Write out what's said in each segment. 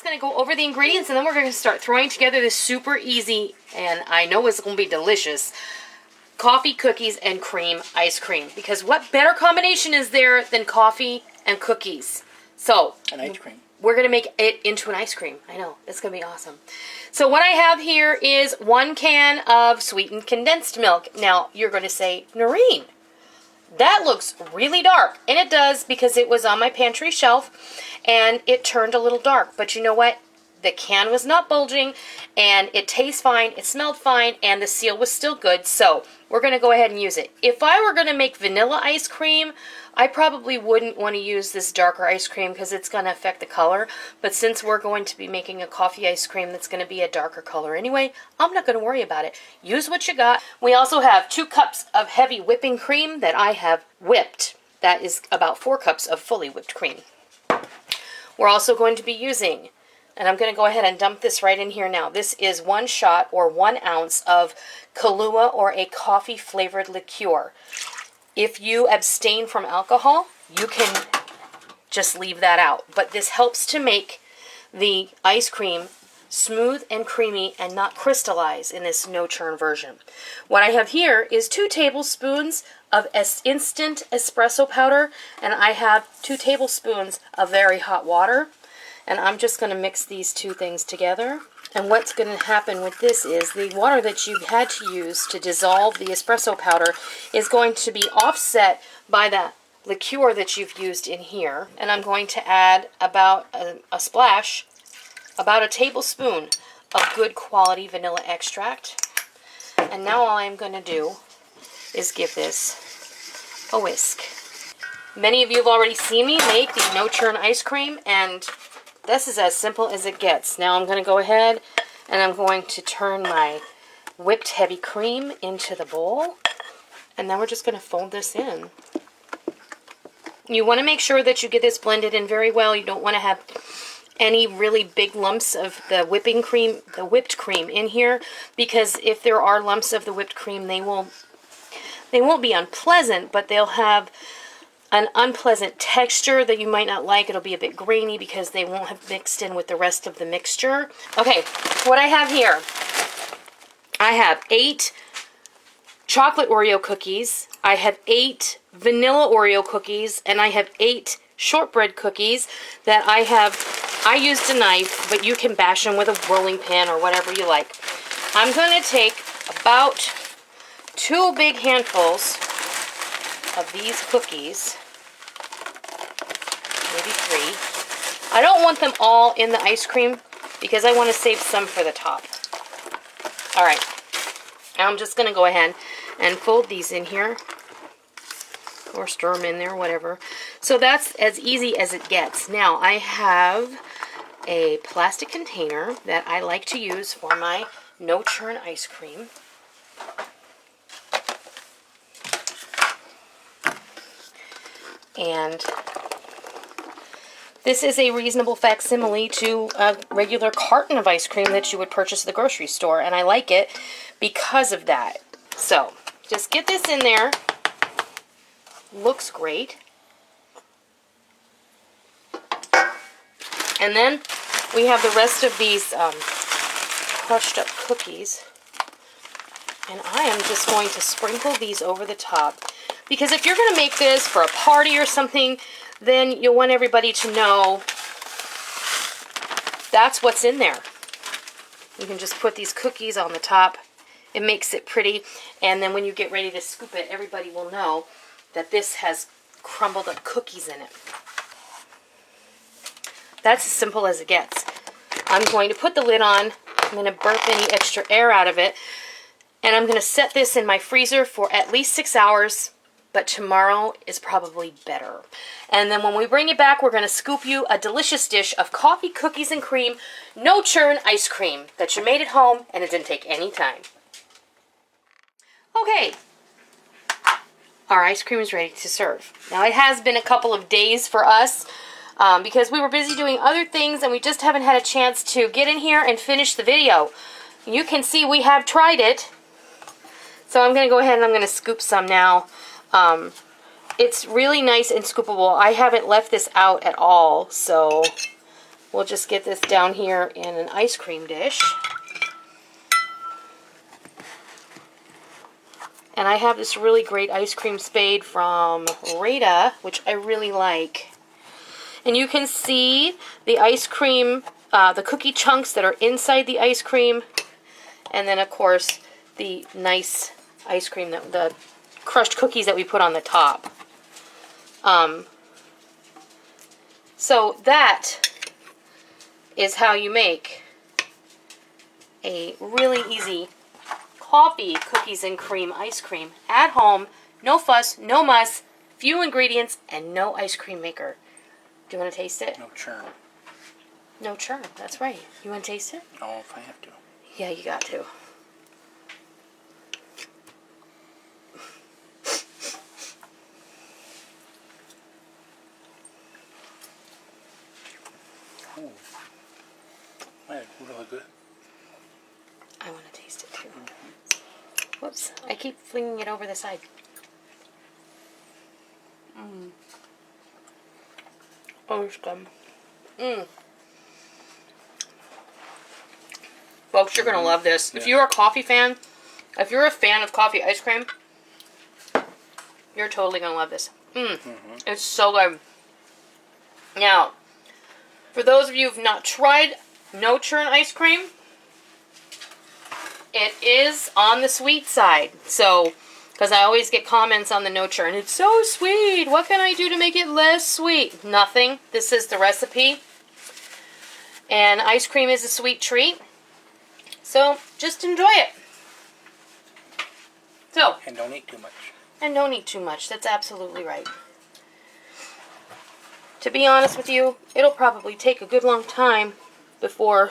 going to go over the ingredients, and then we're going to start throwing together this super easy, and I know it's going to be delicious, coffee, cookies, and cream ice cream. Because what better combination is there than coffee and cookies? So, and ice cream. We're going to make it into an ice cream. I know. It's going to be awesome. So what I have here is 1 can of sweetened condensed milk. Now, you're going to say, Noreen, that looks really dark. And it does, because it was on my pantry shelf and it turned a little dark. But you know what? The can was not bulging and it tastes fine, it smelled fine, and the seal was still good. So we're going to go ahead and use it. If I were going to make vanilla ice cream, I probably wouldn't want to use this darker ice cream because it's going to affect the color. But since we're going to be making a coffee ice cream that's going to be a darker color anyway, I'm not going to worry about it. Use what you got. We also have 2 cups of heavy whipping cream that I have whipped. That is about 4 cups of fully whipped cream. We're also going to be using, and I'm going to go ahead and dump this right in here now. This is 1 shot or 1 ounce of Kahlua or a coffee flavored liqueur. If you abstain from alcohol, you can just leave that out. But this helps to make the ice cream smooth and creamy and not crystallize in this no churn version. What I have here is 2 tablespoons of instant espresso powder, and I have 2 tablespoons of very hot water. And I'm just going to mix these 2 things together. And what's going to happen with this is the water that you had to use to dissolve the espresso powder is going to be offset by the liqueur that you've used in here. And I'm going to add about a splash, about a tablespoon of good quality vanilla extract. And now all I'm going to do is give this a whisk. Many of you have already seen me make the no churn ice cream, and this is as simple as it gets. Now I'm going to go ahead and I'm going to turn my whipped heavy cream into the bowl. And then we're just going to fold this in. You want to make sure that you get this blended in very well. You don't want to have any really big lumps of the whipping cream, the whipped cream in here, because if there are lumps of the whipped cream, they won't be unpleasant, but they'll have an unpleasant texture that you might not like. It'll be a bit grainy because they won't have mixed in with the rest of the mixture. Okay, what I have here, I have 8 chocolate Oreo cookies, I have 8 vanilla Oreo cookies, and I have 8 shortbread cookies that I used a knife, but you can bash them with a rolling pin or whatever you like. I'm going to take about 2 big handfuls of these cookies, maybe 3. I don't want them all in the ice cream because I want to save some for the top. Alright, I'm just going to go ahead and fold these in here, or stir them in there, whatever. So that's as easy as it gets. Now I have a plastic container that I like to use for my no churn ice cream. And this is a reasonable facsimile to a regular carton of ice cream that you would purchase at the grocery store. And I like it because of that. So, just get this in there. Looks great. And then we have the rest of these crushed up cookies. And I am just going to sprinkle these over the top. Because if you're going to make this for a party or something, then you'll want everybody to know that's what's in there. You can just put these cookies on the top. It makes it pretty. And then when you get ready to scoop it, everybody will know that this has crumbled up cookies in it. That's as simple as it gets. I'm going to put the lid on. I'm going to burp any extra air out of it. And I'm going to set this in my freezer for at least 6 hours. But tomorrow is probably better. And then when we bring it back, we're going to scoop you a delicious dish of coffee, cookies, and cream, no churn ice cream that you made at home, and it didn't take any time. Okay, our ice cream is ready to serve. Now it has been a couple of days for us because we were busy doing other things and we just haven't had a chance to get in here and finish the video. You can see we have tried it. So I'm going to go ahead and I'm going to scoop some now. It's really nice and scoopable. I haven't left this out at all, so we'll just get this down here in an ice cream dish. And I have this really great ice cream spade from Rita, which I really like. And you can see the ice cream, the cookie chunks that are inside the ice cream. And then, of course, the nice ice cream, the crushed cookies that we put on the top. So that is how you make a really easy coffee cookies and cream ice cream at home. No fuss, no muss, few ingredients, and no ice cream maker. Do you want to taste it? No churn. No churn, that's right. You want to taste it? Oh, if I have to. Yeah, you got to. Ooh. That's really good. I want to taste it too. Whoops, I keep flinging it over the side. Oh, it's good. Folks, you're going to love this. Yeah. If you're a coffee fan, if you're a fan of coffee ice cream, you're totally going to love this. It's so good. Now, for those of you who've not tried no churn ice cream, it is on the sweet side. So, because I always get comments on the no churn, it's so sweet. What can I do to make it less sweet? Nothing. This is the recipe. And ice cream is a sweet treat. So, just enjoy it. So. And don't eat too much. And don't eat too much. That's absolutely right. To be honest with you, it'll probably take a good long time before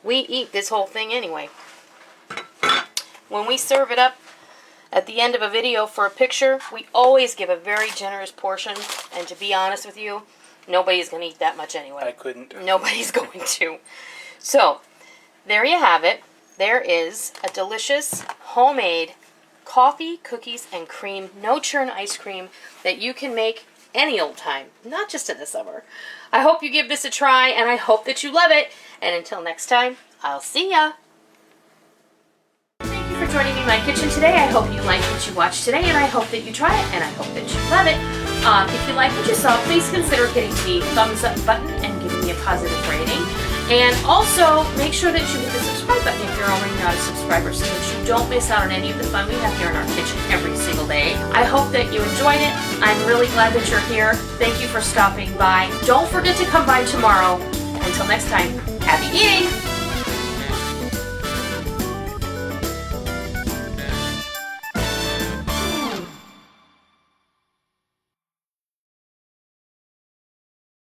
we eat this whole thing anyway. When we serve it up at the end of a video for a picture, we always give a very generous portion. And to be honest with you, nobody's going to eat that much anyway. I couldn't. Nobody's going to. So, there you have it. There is a delicious homemade coffee, cookies, and cream, no churn ice cream that you can make any old time, not just in the summer. I hope you give this a try, and I hope that you love it. And until next time, I'll see ya. Thank you for joining me in my kitchen today. I hope you liked what you watched today, and I hope that you try it, and I hope that you love it. If you like what you saw, please consider hitting the thumbs up button and giving me a positive rating. And also, make sure that you hit the subscribe button if you're already not a subscriber so that you don't miss out on any of the fun we have here in our kitchen every single day. I hope that you enjoyed it. I'm really glad that you're here. Thank you for stopping by. Don't forget to come by tomorrow. Until next time, happy eating!